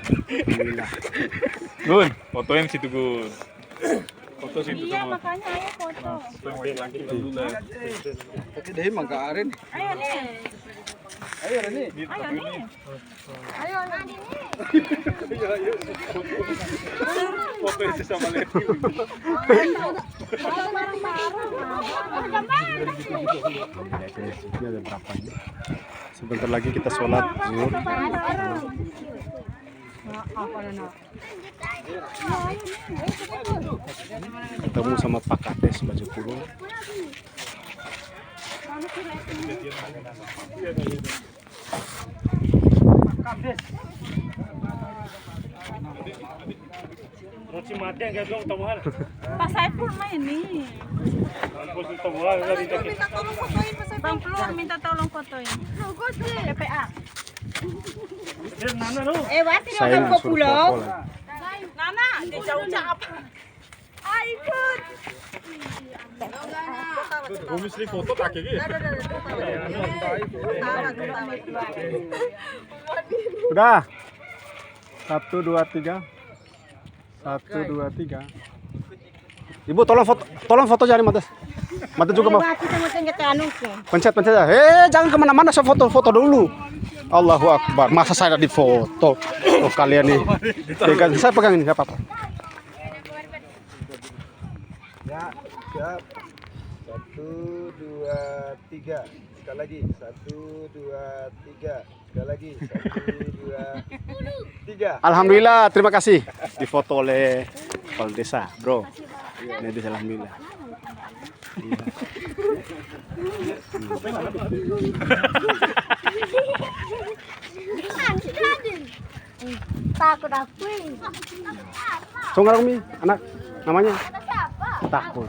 Alhamdulillah. Gun, fotoin situ Gun. Foto situ Iya, semua. makanya ayo foto. Foto yang lagi dulu lah. Tapi deh mangga aren. Ayo nih. Ayo Rani. Ayo nih. Ayo Nadi nih. Foto itu sama Levi. Foto bareng-bareng. Ini ada berapa ini? Sebentar lagi kita sholat zuhur. Ketemu sama Pak Kades baju kurung. Pak Saiful main nih. Bang Plur minta tolong fotoin. PPA. Saya suruh foto lagi. Nana, di jauh-jauh apa? Ikut. Gue mesti foto tak kayak gitu. Sudah. 1, 2, 3. 1, 2, 3. Ibu tolong foto jangan Mata. Mata juga mau. Pencet aja. Jangan kemana-mana, saya foto dulu. Allahu Akbar. Masa saya di foto? Oh kalian nih. Pegang, saya pegang ini, nggak apa-apa. Ya, siap. 1, 2, 3. Sekali lagi. 1, 2, 3. Sekali lagi. 1, 2, 3. Alhamdulillah, terima kasih. Difoto oleh kepala desa, bro. Ini desa alhamdulillah. Iya. Takut aku. Songarumi, anak namanya. Takut.